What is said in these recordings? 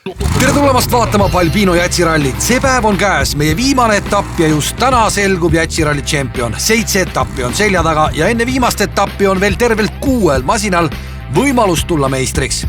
Tere tulemast vaatama Balbino jätsirallit. See päev on käes, meie viimane etapp ja just täna selgub jätsiralli tšempion. 7 etappi on selja taga ja enne viimast etappi on veel tervelt 6 masinal võimalus tulla meistriks.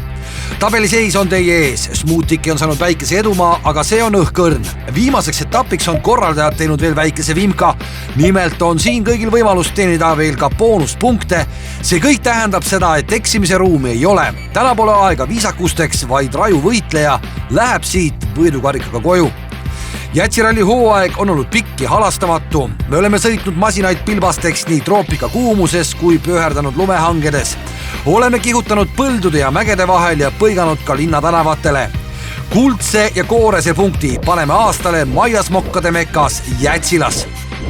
Tabeliseis on teie ees. Smoothiki on saanud väikese edumaa, aga see on õhkõrn. Viimaseks etapiks on korraldajad teinud veel väikese vimka. Nimelt on siin kõigil võimalus teenida veel ka boonuspunkte. See kõik tähendab seda, et eksimise ruumi ei ole. Täna pole aega viisakusteks, vaid raju võitleja läheb siit võidukarikaga koju. Jätsiralli hooaeg on olnud pikk ja halastamatu. Me oleme sõitnud masinaid pilbasteks nii troopika kuumuses kui pööherdanud lumehangedes. Oleme kihutanud põldude ja mägede vahel ja põiganud ka linnatänavatele. Kuldse ja koorese punkti paneme aastale maiasmokkade mekas Jätsilas.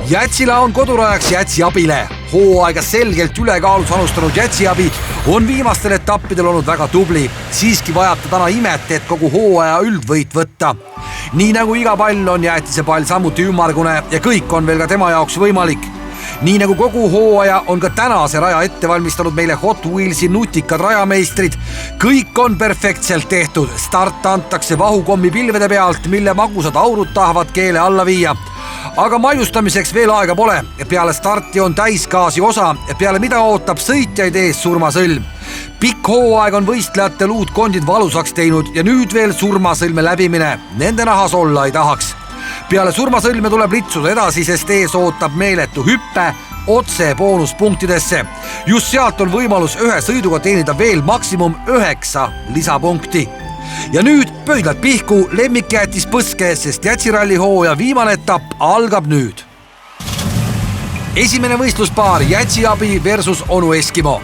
Jätsila on kodurajaks Jätsiabile. Hooaega selgelt ülekaalus alustanud Jätsiabi on viimastel etappidel olnud väga tubli. Siiski vajab ta täna imet, et kogu hooaja üldvõit võtta. Nii nagu iga pall on Jäätise pall samuti ümmargune ja kõik on veel ka tema jaoks võimalik. Nii nagu kogu hooaja on ka tänase raja ette valmistanud meile Hot Wheelsi nutikad rajameistrid. Kõik on perfektselt tehtud. Start antakse vahukommi pilvede pealt, mille magusad aurud tahavad keele alla viia. Aga maiustamiseks veel aega pole. Peale starti on täisgaasi osa, peale mida ootab sõitjaid ees surmasõlm. Pikk hooaeg on võistlejate luutkondid valusaks teinud ja nüüd veel surmasõlme läbimine. Nende nahas olla ei tahaks. Peale surmasõlme tuleb litsuda edasi, sest ees ootab meeletu hüppe otse boonuspunktidesse. Just sealt on võimalus ühe sõiduga teenida veel maksimum 9 lisapunkti. Ja nüüd pöidlad pihku, lemmik jättis põske, sest jätsiralli hooaja viimane etapp algab nüüd. Esimene võistluspaar Jätsiabi versus Onu Eskimo.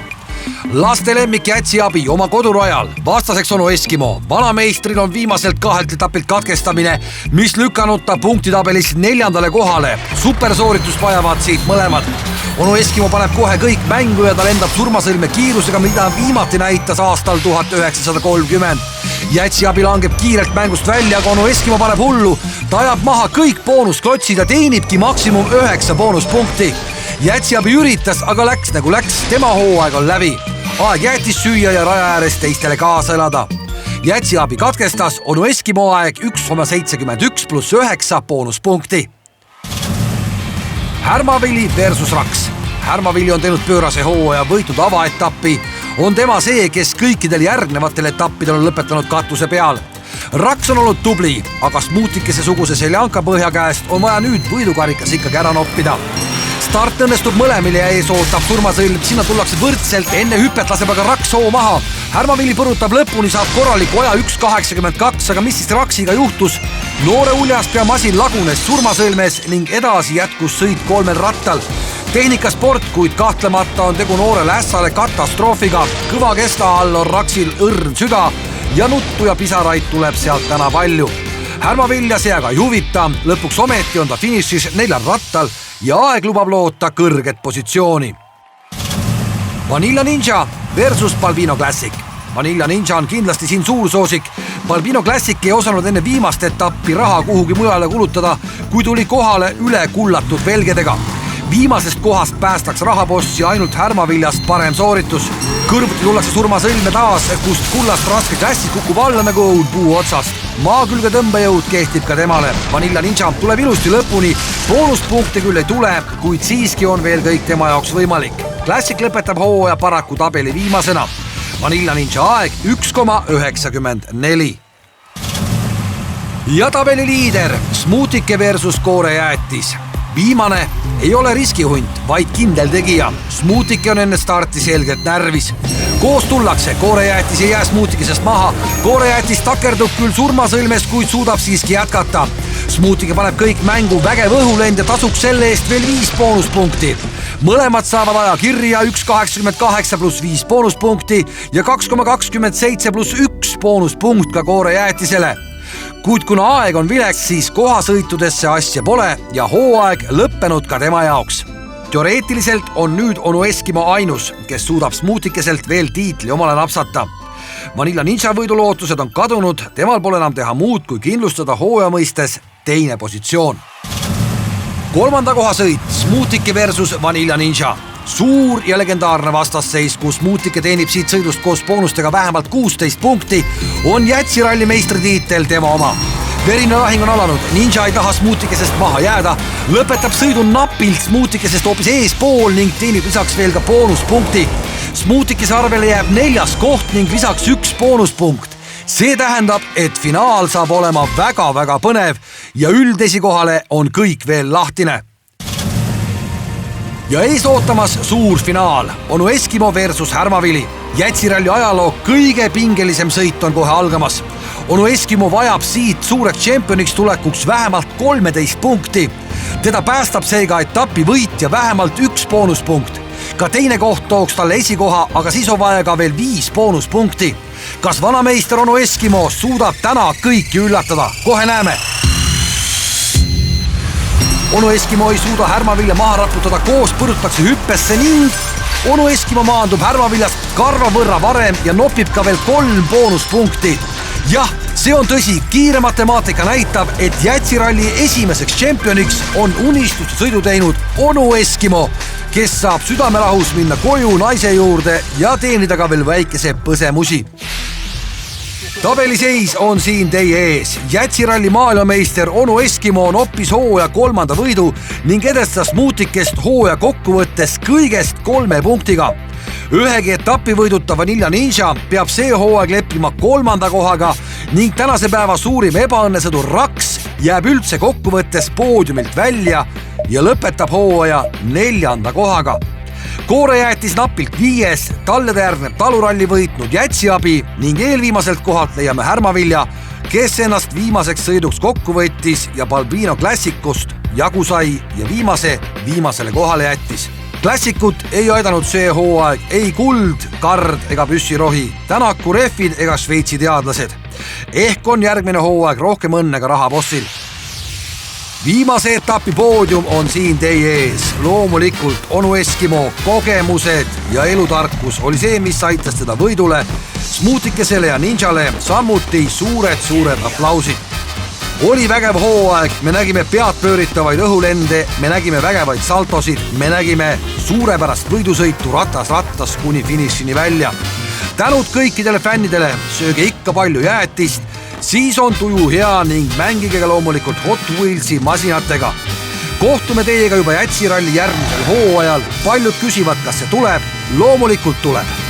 Laste lemmik Jätsiabi oma kodurajal, vastaseks Onu Eskimo. Vanameistril on viimaselt 2 etapilt katkestamine, mis lükanud ta punktitabelis 4. kohale. Supersooritust vajavad siit mõlemad. Onu Eskimo paneb kohe kõik mängu ja ta lendab surmasõlme kiirusega, mida viimati näitas aastal 1930. Jätsiabi langeb kiirelt mängust välja, aga Onu Eskimo paneb hullu. Ta ajab maha kõik boonusklotsid ja teenibki maksimum 9 boonuspunkti. Jätsiabi üritas, aga läks nagu läks. Tema hooaeg on läbi. Aeg jäätis süüa ja raja ääres teistele kaasa elada. Jätsiabi katkestas, Onu Eskimo aeg 1,71 + 9 boonuspunkti. Härmavili versus Raks. Härmavili on teinud pöörase hooaja, võitnud avaetappi. On tema see, kes kõikidel järgnevatel etappidel on lõpetanud katuse peal. Raks on olnud tubli, aga Smoothikese suguse seljanka põhja käest on vaja nüüd võidukarikas ikkagi ära noppida. Start õnnestub mõlemile ja ees ootab surmasõlm. Sinna tullakse võrdselt, enne hüpet laseb aga Raks hoo maha. Härmavili põrutab lõpuni, saab korraliku aja 1,82, aga mis siis Raksiga juhtus? Noore uljaspea masin lagunes surmasõlmes ning edasi jätkus sõit 3 rattal. Tehnikasport, kuid kahtlemata on tegu noorele ässale katastroofiga. Kõva kesta all on Raksil õrn süda ja nuttu ja pisaraid tuleb sealt täna palju. Härmavilja see aga ei huvita, lõpuks ometi on ta finišis 4 rattal ja aeg lubab loota kõrget positsiooni. Vanilla Ninja versus Balbino Classic. Vanilla Ninja on kindlasti siin suursoosik. Balbino Classic ei osanud enne viimast etappi raha kuhugi mujale kulutada, kui tuli kohale üle kullatud velgedega. Viimasest kohast päästaks rahapostsi ainult Härmaviljast parem sooritus. Kõrvuti tullakse surmasõlme taas, kust kullast raske klassid kukub alla nagu õud puu otsast. Maakülge tõmbejõud kehtib ka temale. Vanilla Ninja tuleb ilusti lõpuni. Boonuspunkte küll ei tule, kuid siiski on veel kõik tema jaoks võimalik. Classic lõpetab hooaja paraku tabeli viimasena. Vanilla Ninja aeg 1,94. Ja tabeli liider Smoothike versus Koore Jäätis. Viimane ei ole riskihunt, vaid kindel tegija. Smoothike on enne starti selgelt närvis. Koos tullakse, Koore Jäätis ei jää Smoothikesest maha. Koore Jäätis takerdub küll surmasõlmest, kuid suudab siiski jätkata. Smoothike paneb kõik mängu, vägev õhulend ja tasuks selle eest veel 5 boonuspunkti. Mõlemad saavad aja kirja 1,88 + 5 boonuspunkti ja 2,27 + 1 boonuspunkt ka Koore Jäätisele. Kuid kuna aeg on vileks, siis kohasõitudesse asja pole ja hooaeg lõppenud ka tema jaoks. Teoreetiliselt on nüüd Onu Eskimo ainus, kes suudab Smoothikeselt veel tiitli omale napsata. Vanilla Ninja võidulootused on kadunud, temal pole enam teha muud kui kindlustada hooaja mõistes 2. positsioon. 3. koha sõit Smoothike versus Vanilla Ninja. Suur ja legendaarne vastasseis, kus Muutike teenib siit sõidust koos boonustega vähemalt 16 punkti, on Jätsiralli meistritiitel tema oma. Verine lahing on alanud, Ninja ei taha Smuutikesest maha jääda, lõpetab sõidu napilt Smuutikesest hoopis eespool ning teenib lisaks veel ka boonuspunkti. Smuutikese arvele jääb 4. koht ning lisaks 1 boonuspunkt. See tähendab, et finaal saab olema väga-väga põnev ja üldesikohale on kõik veel lahtine. Ja ees ootamas suur finaal, Onu Eskimo versus Härmavili. Jätsiralli ajaloo kõige pingelisem sõit on kohe algamas. Onu Eskimo vajab siit suureks tšempioniks tulekuks vähemalt 13 punkti. Teda päästab seega etapi võit ja vähemalt 1 boonuspunkt. Ka teine koht tooks talle esikoha, aga siis on vaja ka veel 5 boonuspunkti. Kas vanameister Onu Eskimo suudab täna kõiki üllatada? Kohe näeme. Onu Eskimo ei suuda Härmavilja maha raputada, koos põrutakse hüppesse ning Onu Eskimo maandub Härmaviljast karva võrra varem ja nopib ka veel 3 boonuspunkti. Jah, see on tõsi, kiire matemaatika näitab, et Jätsiralli esimeseks tšempioniks on unistuste sõidu teinud Onu Eskimo, kes saab südamerahus minna koju naise juurde ja teenida ka veel väikese põsemusi. Tabeliseis on siin teie ees. Jätsiralli maailmameister Onu Eskimo on hoopis hooaja 3. võidu ning edestas Muutikest hooaja kokkuvõttes kõigest 3 punktiga. Ühegi etapi võiduta Vanilla Ninja peab see hooaeg leppima 3. kohaga ning tänase päeva suurim ebaõnnesõdur Raks jääb üldse kokkuvõttes poodiumilt välja ja lõpetab hooaja 4. kohaga. Koore jäetis napilt 5, talle järgneb taluralli võitnud Jätsiabi ning eelviimaselt kohalt leiame Härmavilja, kes ennast viimaseks sõiduks kokku võttis ja Balbino klassikust jagu sai ja viimasele kohale jättis. Klassikut ei aidanud see hooaeg ei Kuld, Kard ega Püssirohi, Tänaku rehvid ega Šveitsi teadlased. Ehk on järgmine hooaeg rohkem õnne ka rahapossil. Viimase etapi poodium on siin teie ees. Loomulikult Onu Eskimo kogemused ja elutarkus oli see, mis aitas teda võidule. Smuutikesele ja Ninjale sammuti suured aplausid. Oli vägev hooaeg, me nägime peadpööritavaid õhulende, me nägime vägevaid saltosid, me nägime suurepärast võidusõitu rattas kuni finišini välja. Tänud kõikidele fännidele, sööge ikka palju jäätist, siis on tuju hea ning mängige ka loomulikult Hot Wheelsi masinatega. Kohtume teiega juba Jätsiralli järgmisel hooajal. Paljud küsivad, kas see tuleb. Loomulikult tuleb.